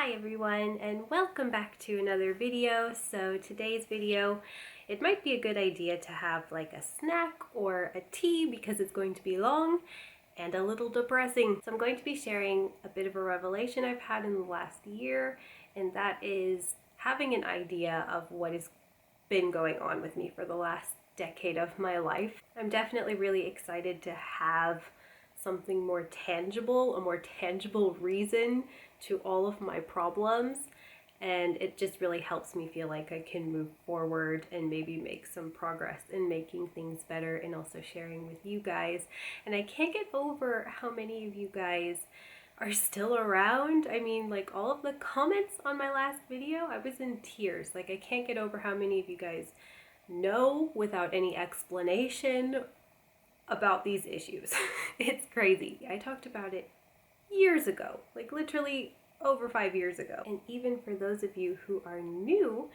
Hi everyone, and welcome back to another video. So today's video, it might be a good idea to have like a snack or a tea because it's going to be long and a little depressing. So I'm going to be sharing a bit of a revelation I've had in the last year, and that is having an idea of what has been going on with me for the last decade of my life. I'm definitely really excited to have something more tangible, a more tangible reason to all of my problems, and it just really helps me feel like I can move forward and maybe make some progress in making things better and also sharing with you guys. And I can't get over how many of you guys are still around. I mean, like all of the comments on my last video, I was in tears. Like I can't get over how many of you guys know without any explanation about these issues. It's crazy. I talked about it years ago, like literally over 5 years ago. And even for those of you who are new,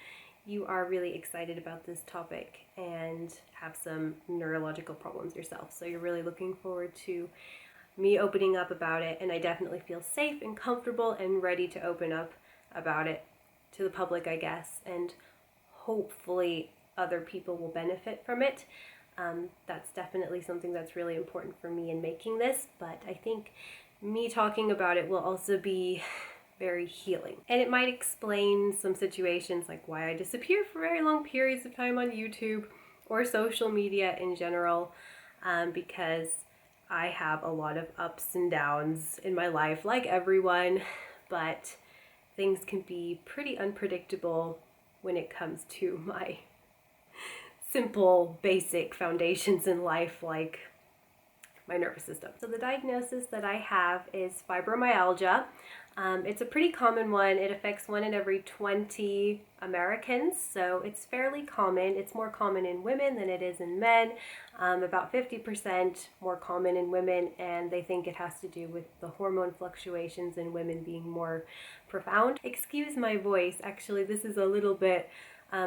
you are really excited about this topic and have some neurological problems yourself. So you're really looking forward to me opening up about it, and I definitely feel safe and comfortable and ready to open up about it to the public, I guess, and hopefully other people will benefit from it. That's definitely something that's really important for me in making this, but I think me talking about it will also be very healing. And it might explain some situations like why I disappear for very long periods of time on YouTube or social media in general, because I have a lot of ups and downs in my life, like everyone, but things can be pretty unpredictable when it comes to my simple, basic foundations in life, like my nervous system. So the diagnosis that I have is fibromyalgia. It's a pretty common one. It affects 1 in every 20 Americans, so it's fairly common. It's more common in women than it is in men, about 50% more common in women, and they think it has to do with the hormone fluctuations in women being more profound. Excuse my voice, actually this is a little bit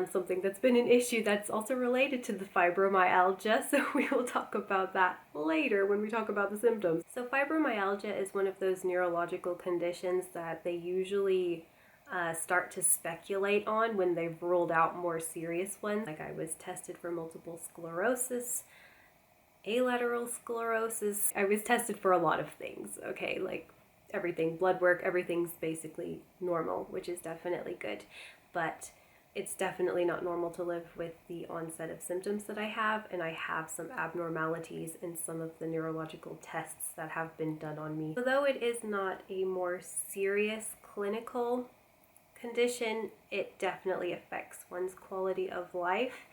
something that's been an issue that's also related to the fibromyalgia, so we will talk about that later when we talk about the symptoms. So fibromyalgia is one of those neurological conditions that they usually start to speculate on when they've ruled out more serious ones. Like I was tested for multiple sclerosis, alateral sclerosis. I was tested for a lot of things, okay, like everything, blood work, everything's basically normal, which is definitely good, but it's definitely not normal to live with the onset of symptoms that I have, and I have some abnormalities in some of the neurological tests that have been done on me. Although it is not a more serious clinical condition, it definitely affects one's quality of life,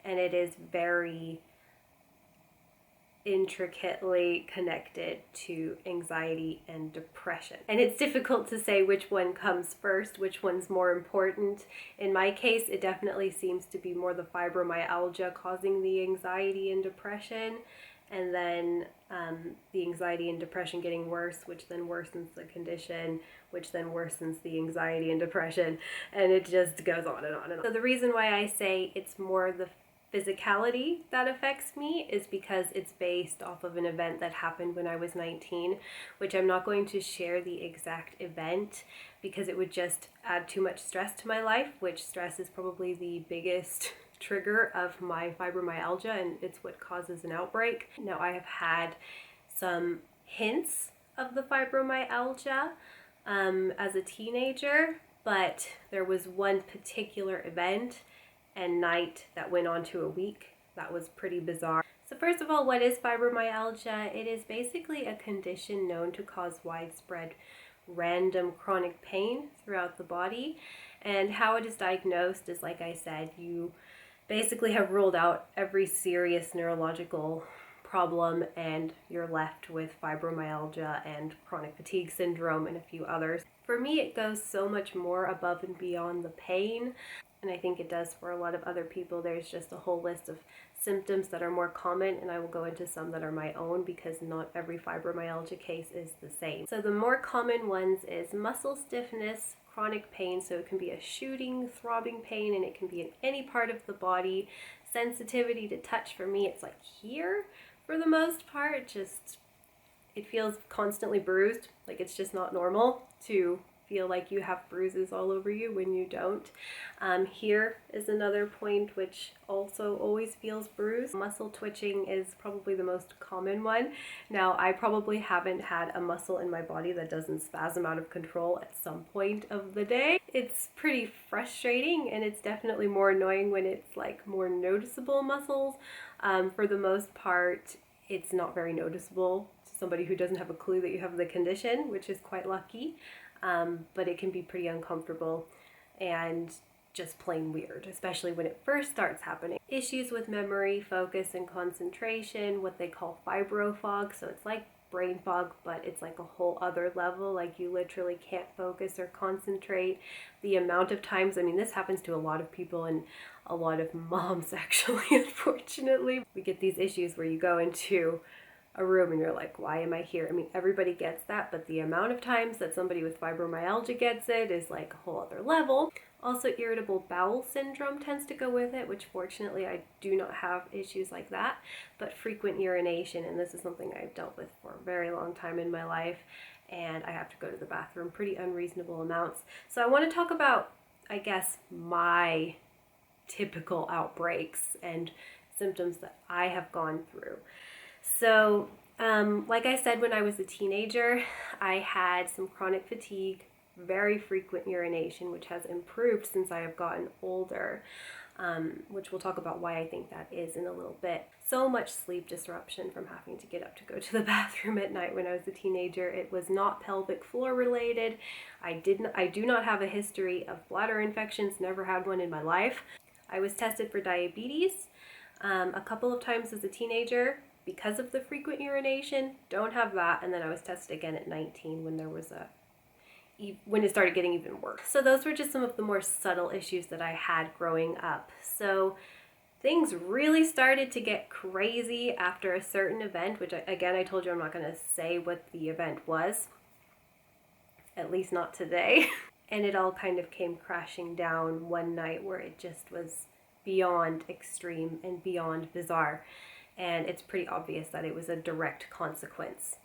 and it is very intricately connected to anxiety and depression. And it's difficult to say which one comes first, which one's more important. In my case, it definitely seems to be more the fibromyalgia causing the anxiety and depression, and then the anxiety and depression getting worse, which then worsens the condition, which then worsens the anxiety and depression, and it just goes on and on and on. So the reason why I say it's more the physicality that affects me is because it's based off of an event that happened when I was 19, which I'm not going to share the exact event because it would just add too much stress to my life, which stress is probably the biggest trigger of my fibromyalgia, and it's what causes an outbreak. Now, I have had some hints of the fibromyalgia as a teenager, but there was one particular event and night that went on to a week that was pretty bizarre. So first of all, what is fibromyalgia? It is basically a condition known to cause widespread random chronic pain throughout the body, and how it is diagnosed is, like I said, you basically have ruled out every serious neurological problem and you're left with fibromyalgia and chronic fatigue syndrome and a few others. For me, it goes so much more above and beyond the pain, and I think it does for a lot of other people. There's just a whole list of symptoms that are more common, and I will go into some that are my own because not every fibromyalgia case is the same. So the more common ones is muscle stiffness, chronic pain, so it can be a shooting, throbbing pain, and it can be in any part of the body. Sensitivity to touch, for me, it's like here for the most part. It feels constantly bruised, like it's just not normal to feel like you have bruises all over you when you don't. Here is another point which also always feels bruised. Muscle twitching is probably the most common one. Now, I probably haven't had a muscle in my body that doesn't spasm out of control at some point of the day. It's pretty frustrating, and it's definitely more annoying when it's like more noticeable muscles. For the most part, it's not very noticeable to somebody who doesn't have a clue that you have the condition, which is quite lucky. But it can be pretty uncomfortable and just plain weird, especially when it first starts happening. Issues with memory, focus, and concentration, what they call fibro fog. So it's like brain fog, but it's like a whole other level. Like you literally can't focus or concentrate. The amount of times, I mean, this happens to a lot of people and a lot of moms actually, unfortunately. We get these issues where you go into a room and you're like, why am I here? I mean, everybody gets that, but the amount of times that somebody with fibromyalgia gets it is like a whole other level. Also, irritable bowel syndrome tends to go with it, which fortunately I do not have issues like that, but frequent urination, and this is something I've dealt with for a very long time in my life, and I have to go to the bathroom pretty unreasonable amounts. So I want to talk about, I guess, my typical outbreaks and symptoms that I have gone through. So, like I said, when I was a teenager, I had some chronic fatigue, very frequent urination, which has improved since I have gotten older, which we'll talk about why I think that is in a little bit. So much sleep disruption from having to get up to go to the bathroom at night when I was a teenager. It was not pelvic floor related. I do not have a history of bladder infections, never had one in my life. I was tested for diabetes a couple of times as a teenager because of the frequent urination. Don't have that. And then I was tested again at 19 when when it started getting even worse. So those were just some of the more subtle issues that I had growing up. So things really started to get crazy after a certain event, which I told you I'm not going to say what the event was, at least not today. And it all kind of came crashing down one night where it just was beyond extreme and beyond bizarre. And it's pretty obvious that it was a direct consequence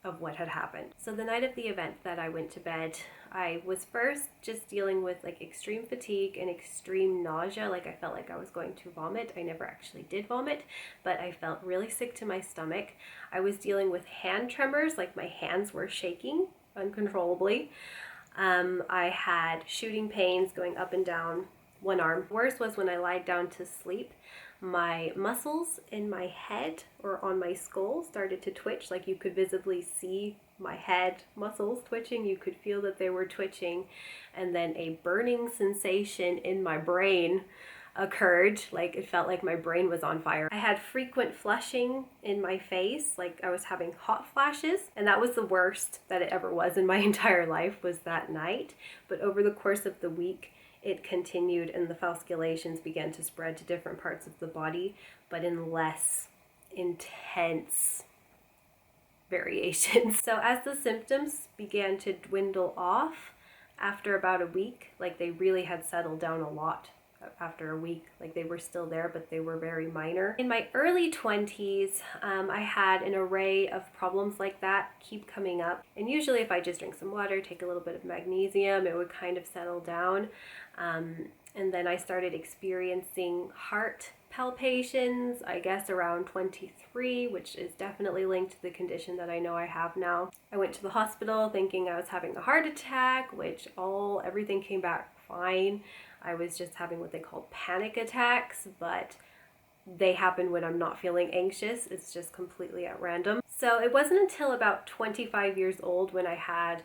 of what had happened. So the night of the event that I went to bed, I was first just dealing with like extreme fatigue and extreme nausea. Like I felt like I was going to vomit. I never actually did vomit, but I felt really sick to my stomach. I was dealing with hand tremors, like my hands were shaking uncontrollably. I had shooting pains going up and down one arm. Worst was when I lied down to sleep. My muscles in my head or on my skull started to twitch. Like you could visibly see my head muscles twitching. You could feel that they were twitching. And then a burning sensation in my brain occurred. Like it felt like my brain was on fire. I had frequent flushing in my face. Like I was having hot flashes. And that was the worst that it ever was in my entire life, was that night. But over the course of the week, it continued and the fasciculations began to spread to different parts of the body, but in less intense variations. So as the symptoms began to dwindle off after about a week, like they really had settled down a lot after a week, like they were still there, but they were very minor. In my early 20s, I had an array of problems like that keep coming up. And usually if I just drink some water, take a little bit of magnesium, it would kind of settle down. And then I started experiencing heart palpitations, I guess around 23, which is definitely linked to the condition that I know I have now. I went to the hospital thinking I was having a heart attack, which everything came back fine. I was just having what they call panic attacks, but they happen when I'm not feeling anxious. It's just completely at random. So it wasn't until about 25 years old when I had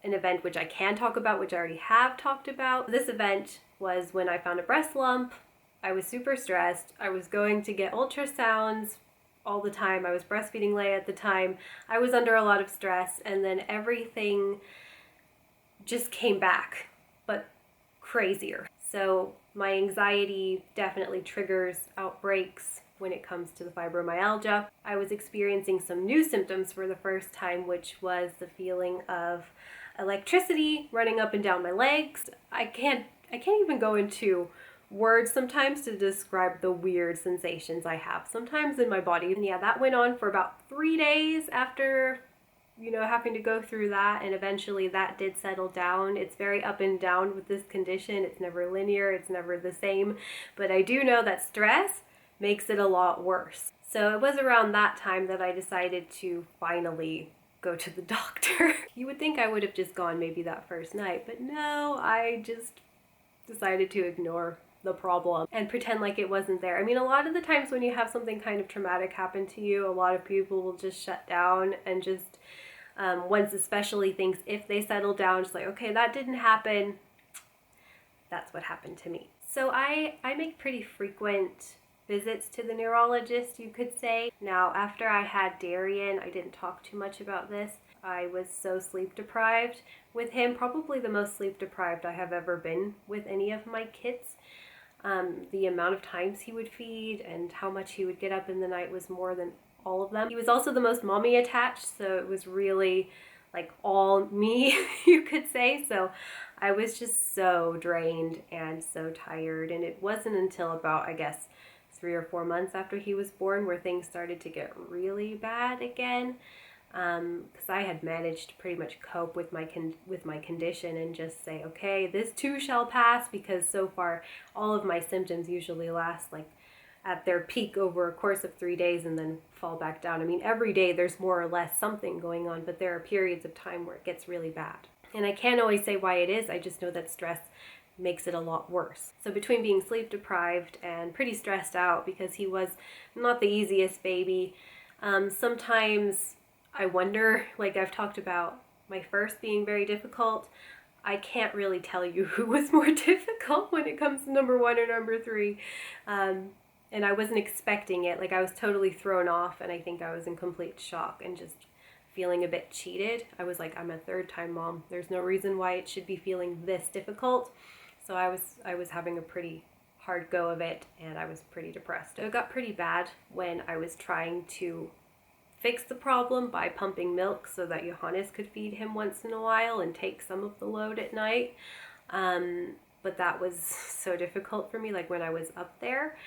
an event which I can talk about, which I already have talked about. This event was when I found a breast lump. I was super stressed. I was going to get ultrasounds all the time. I was breastfeeding Leia at the time. I was under a lot of stress, and then everything just came back, but crazier. So my anxiety definitely triggers outbreaks when it comes to the fibromyalgia. I was experiencing some new symptoms for the first time, which was the feeling of electricity running up and down my legs. I can't even go into words sometimes to describe the weird sensations I have sometimes in my body. And yeah, that went on for about 3 days after having to go through that, and eventually that did settle down. It's very up and down with this condition. It's never linear, it's never the same, but I do know that stress makes it a lot worse. So it was around that time that I decided to finally go to the doctor. You would think I would have just gone maybe that first night, but no, I just decided to ignore the problem and pretend like it wasn't there. I mean, a lot of the times when you have something kind of traumatic happen to you, a lot of people will just shut down and just, once especially things, if they settle down, just like, okay, that didn't happen. That's what happened to me. So I make pretty frequent visits to the neurologist, you could say. Now, after I had Darian, I didn't talk too much about this. I was so sleep deprived with him, probably the most sleep deprived I have ever been with any of my kids. The amount of times he would feed and how much he would get up in the night was more than all of them. He was also the most mommy attached, so it was really like all me, you could say. So I was just so drained and so tired, and it wasn't until about, I guess, 3 or 4 months after he was born where things started to get really bad again. Because I had managed to pretty much cope with my condition and just say, okay, this too shall pass, because so far all of my symptoms usually last like at their peak over a course of 3 days and then fall back down. I mean, every day there's more or less something going on, but there are periods of time where it gets really bad. And I can't always say why it is, I just know that stress makes it a lot worse. So between being sleep deprived and pretty stressed out because he was not the easiest baby, sometimes I wonder, like I've talked about my first being very difficult, I can't really tell you who was more difficult when it comes to number 1 or number 3. And I wasn't expecting it. Like, I was totally thrown off, and I think I was in complete shock and just feeling a bit cheated. I was like, I'm a 3rd-time mom. There's no reason why it should be feeling this difficult. So I was having a pretty hard go of it, and I was pretty depressed. It got pretty bad when I was trying to fix the problem by pumping milk so that Johannes could feed him once in a while and take some of the load at night. But that was so difficult for me. Like, when I was up there,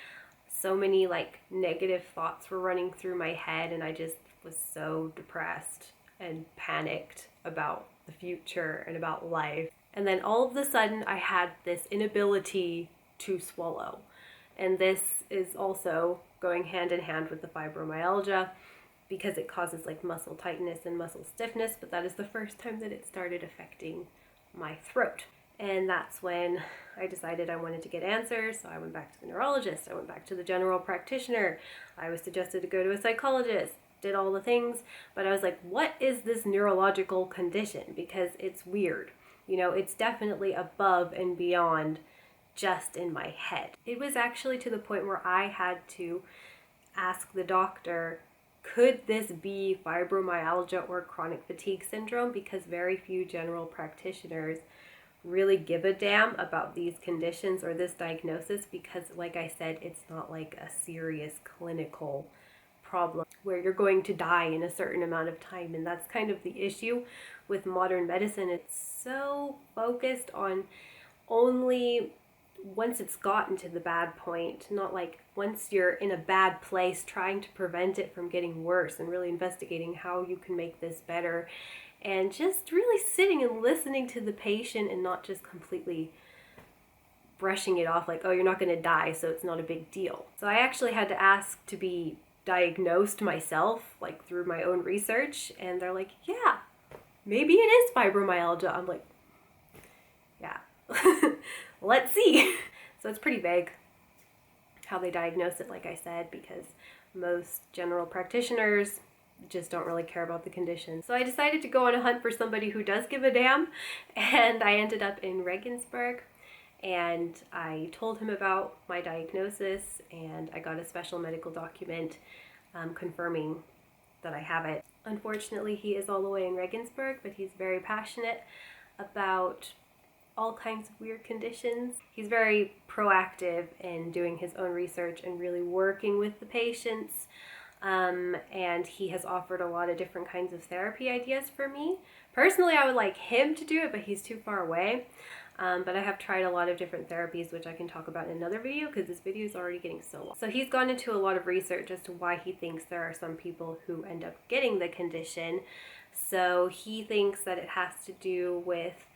so many like negative thoughts were running through my head, and I just was so depressed and panicked about the future and about life. And then all of a sudden I had this inability to swallow. And this is also going hand in hand with the fibromyalgia, because it causes like muscle tightness and muscle stiffness, but that is the first time that it started affecting my throat. And that's when I decided I wanted to get answers. So I went back to the neurologist, I went back to the general practitioner, I was suggested to go to a psychologist, did all the things, but I was like, what is this neurological condition? Because it's weird. It's definitely above and beyond just in my head. It was actually to the point where I had to ask the doctor, could this be fibromyalgia or chronic fatigue syndrome? Because very few general practitioners really give a damn about these conditions or this diagnosis, because like I said, it's not like a serious clinical problem where you're going to die in a certain amount of time. And that's kind of the issue with modern medicine. It's so focused on only once it's gotten to the bad point, not like once you're in a bad place, trying to prevent it from getting worse and really investigating how you can make this better, and just really sitting and listening to the patient and not just completely brushing it off like, oh, you're not going to die, so it's not a big deal. So I actually had to ask to be diagnosed myself, like through my own research, and they're like, yeah, maybe it is fibromyalgia. I'm like, yeah. Let's see. So it's pretty vague how they diagnose it, like I said, because most general practitioners just don't really care about the condition. So I decided to go on a hunt for somebody who does give a damn, and I ended up in Regensburg, and I told him about my diagnosis, and I got a special medical document confirming that I have it. Unfortunately, he is all the way in Regensburg, but he's very passionate about all kinds of weird conditions. He's very proactive in doing his own research and really working with the patients. And he has offered a lot of different kinds of therapy ideas for me. Personally, I would like him to do it, but he's too far away. But I have tried a lot of different therapies, which I can talk about in another video because this video is already getting so long. So he's gone into a lot of research as to why he thinks there are some people who end up getting the condition. So he thinks that it has to do with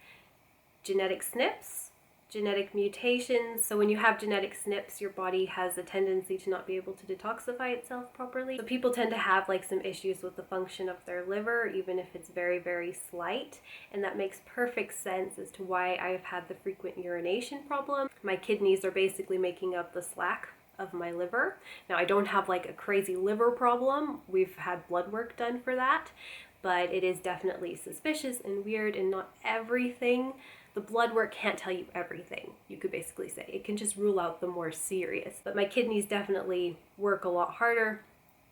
genetic SNPs, genetic mutations. So when you have genetic SNPs, your body has a tendency to not be able to detoxify itself properly. So people tend to have like some issues with the function of their liver, even if it's very, very slight. And that makes perfect sense as to why I've had the frequent urination problem. My kidneys are basically making up the slack of my liver. Now, I don't have like a crazy liver problem. We've had blood work done for that, but it is definitely suspicious and weird, and not everything. The blood work can't tell you everything, you could basically say. It can just rule out the more serious. But my kidneys definitely work a lot harder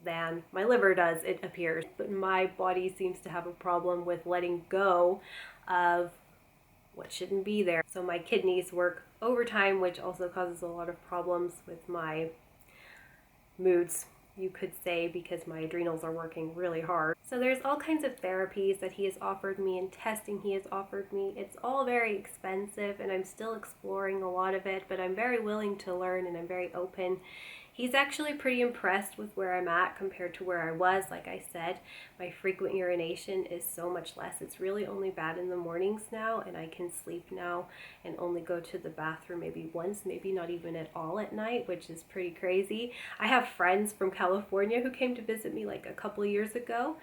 than my liver does, it appears. But my body seems to have a problem with letting go of what shouldn't be there. So my kidneys work overtime, which also causes a lot of problems with my moods, you could say, because my adrenals are working really hard. So there's all kinds of therapies that he has offered me and testing he has offered me. It's all very expensive, and I'm still exploring a lot of it, but I'm very willing to learn and I'm very open. He's actually pretty impressed with where I'm at compared to where I was. Like I said, my frequent urination is so much less. It's really only bad in the mornings now, and I can sleep now and only go to the bathroom maybe once, maybe not even at all at night, which is pretty crazy. I have friends from California who came to visit me like a couple years ago,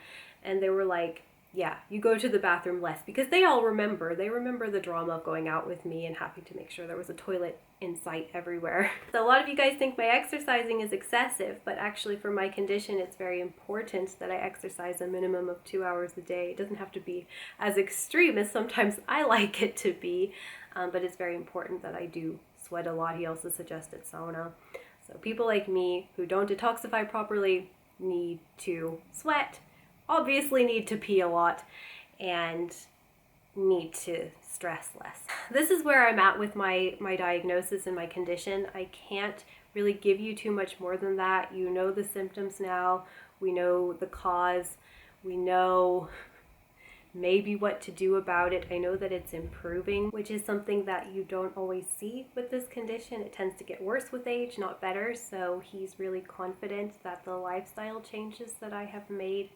and they were like, yeah, you go to the bathroom less, because they all remember. They remember the drama of going out with me and having to make sure there was a toilet in sight everywhere. So a lot of you guys think my exercising is excessive, but actually for my condition, it's very important that I exercise a minimum of 2 hours a day. It doesn't have to be as extreme as sometimes I like it to be, but it's very important that I do sweat a lot. He also suggested sauna. So people like me who don't detoxify properly need to sweat, obviously need to pee a lot, and need to stress less. This is where I'm at with my diagnosis and my condition. I can't really give you too much more than that. You know the symptoms now. We know the cause. We know maybe what to do about it. I know that it's improving, which is something that you don't always see with this condition. It tends to get worse with age, not better. So he's really confident that the lifestyle changes that I have made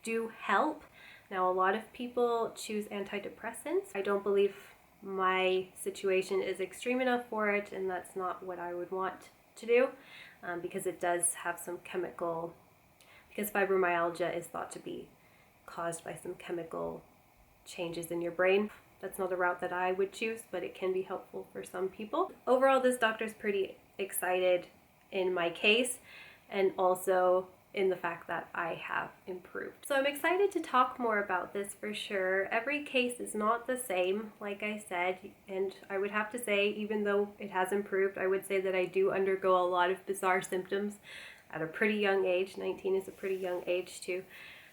do help. Now, a lot of people choose antidepressants. I don't believe my situation is extreme enough for it, and that's not what I would want to do, because it does have some chemical, because fibromyalgia is thought to be caused by some chemical changes in your brain. That's not a route that I would choose, but it can be helpful for some people. Overall, this doctor's pretty excited in my case, and also in the fact that I have improved. So I'm excited to talk more about this for sure. Every case is not the same, like I said, and I would have to say, even though it has improved, I would say that I do undergo a lot of bizarre symptoms at a pretty young age. 19 is a pretty young age to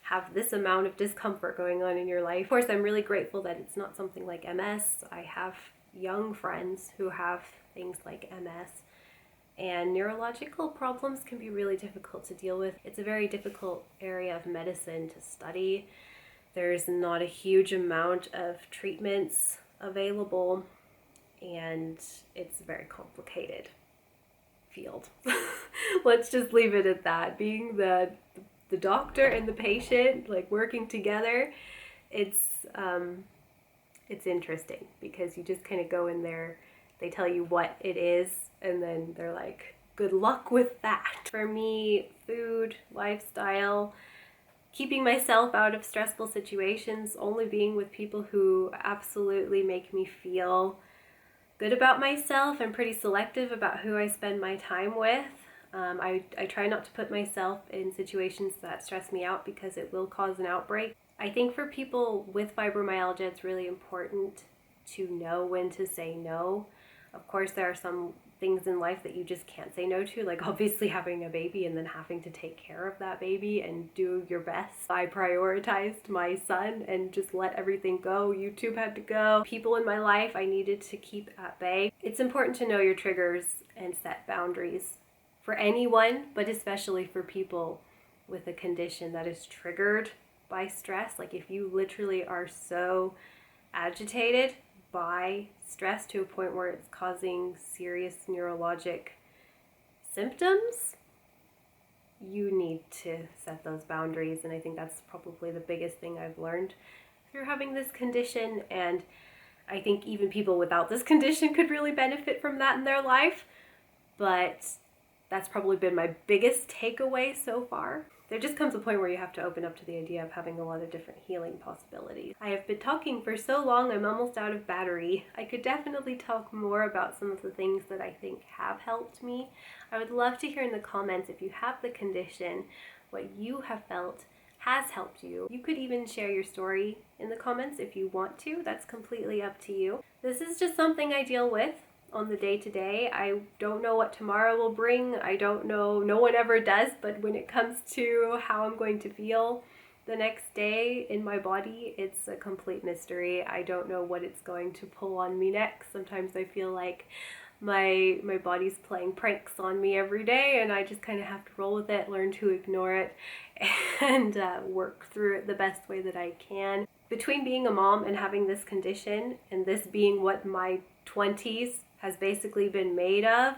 have this amount of discomfort going on in your life. Of course, I'm really grateful that it's not something like MS. I have young friends who have things like MS. And neurological problems can be really difficult to deal with. It's a very difficult area of medicine to study. There's not a huge amount of treatments available, and it's a very complicated field. Let's just leave it at that. Being the doctor and the patient, like working together, it's interesting, because you just kind of go in there, they tell you what it is, and then they're like, good luck with that. For me, food, lifestyle, keeping myself out of stressful situations, only being with people who absolutely make me feel good about myself. I'm pretty selective about who I spend my time with. I try not to put myself in situations that stress me out, because it will cause an outbreak. I think for people with fibromyalgia, it's really important to know when to say no. Of course, there are some things in life that you just can't say no to, like obviously having a baby and then having to take care of that baby and do your best. I prioritized my son and just let everything go. YouTube had to go. People in my life I needed to keep at bay. It's important to know your triggers and set boundaries for anyone, but especially for people with a condition that is triggered by stress. Like if you literally are so agitated by stress to a point where it's causing serious neurologic symptoms, you need to set those boundaries, and I think that's probably the biggest thing I've learned through having this condition, and I think even people without this condition could really benefit from that in their life, but that's probably been my biggest takeaway so far. There just comes a point where you have to open up to the idea of having a lot of different healing possibilities. I have been talking for so long, I'm almost out of battery. I could definitely talk more about some of the things that I think have helped me. I would love to hear in the comments if you have the condition, what you have felt has helped you. You could even share your story in the comments if you want to. That's completely up to you. This is just something I deal with on the day-to-day. I don't know what tomorrow will bring. I don't know, no one ever does, but when it comes to how I'm going to feel the next day in my body, it's a complete mystery. I don't know what it's going to pull on me next. Sometimes I feel like my body's playing pranks on me every day, and I just kind of have to roll with it, learn to ignore it, and work through it the best way that I can. Between being a mom and having this condition, and this being what my 20s has basically been made of,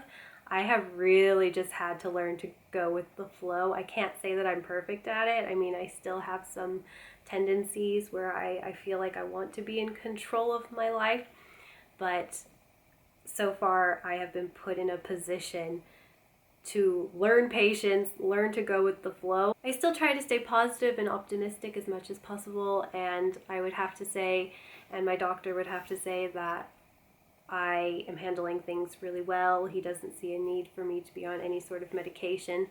I have really just had to learn to go with the flow. I can't say that I'm perfect at it. I mean, I still have some tendencies where I feel like I want to be in control of my life, but so far I have been put in a position to learn patience, learn to go with the flow. I still try to stay positive and optimistic as much as possible, and I would have to say, and my doctor would have to say, that I am handling things really well. He doesn't see a need for me to be on any sort of medication,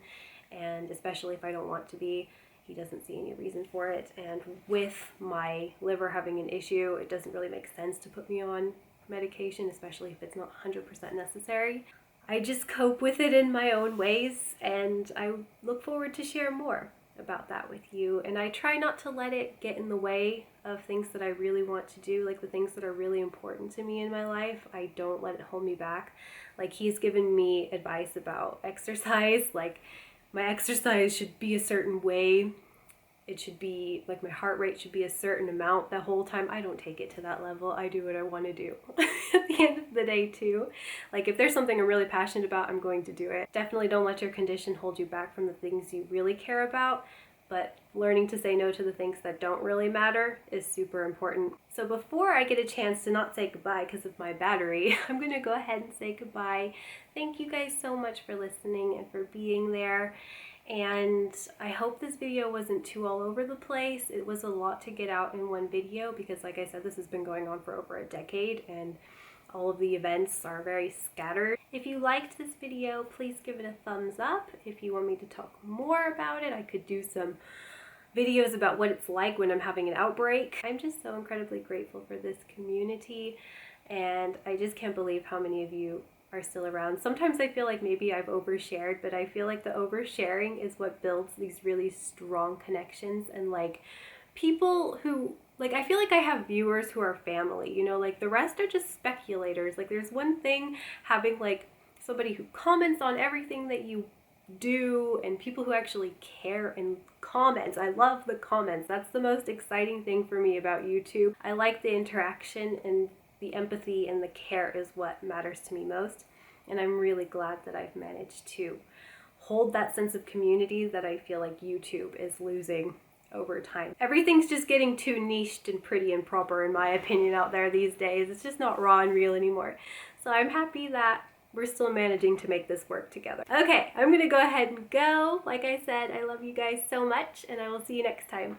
and especially if I don't want to be, he doesn't see any reason for it. And with my liver having an issue, it doesn't really make sense to put me on medication, especially if it's not 100% necessary. I just cope with it in my own ways, and I look forward to share more about that with you. And I try not to let it get in the way of things that I really want to do, like the things that are really important to me in my life. I don't let it hold me back. Like, he's given me advice about exercise, like my exercise should be a certain way. It should be like my heart rate should be a certain amount the whole time. I don't take it to that level. I do what I want to do at the end of the day too. Like, if there's something I'm really passionate about, I'm going to do it. Definitely don't let your condition hold you back from the things you really care about, but learning to say no to the things that don't really matter is super important. So before I get a chance to not say goodbye because of my battery, I'm going to go ahead and say goodbye. Thank you guys so much for listening and for being there. And I hope this video wasn't too all over the place. It was a lot to get out in one video because, like I said, this has been going on for over a decade and all of the events are very scattered. If you liked this video, please give it a thumbs up. If you want me to talk more about it, I could do some videos about what it's like when I'm having an outbreak. I'm just so incredibly grateful for this community, and I just can't believe how many of you are still around. Sometimes I feel like maybe I've overshared, but I feel like the oversharing is what builds these really strong connections, and like people who, like, I feel like I have viewers who are family, you know, like the rest are just speculators. Like, there's one thing having like somebody who comments on everything that you do and people who actually care and comments. I love the comments. That's the most exciting thing for me about YouTube. I like the interaction, and the empathy and the care is what matters to me most. And I'm really glad that I've managed to hold that sense of community that I feel like YouTube is losing over time. Everything's just getting too niched and pretty and proper, in my opinion, out there these days. It's just not raw and real anymore. So I'm happy that we're still managing to make this work together. Okay, I'm gonna go ahead and go. Like I said, I love you guys so much, and I will see you next time.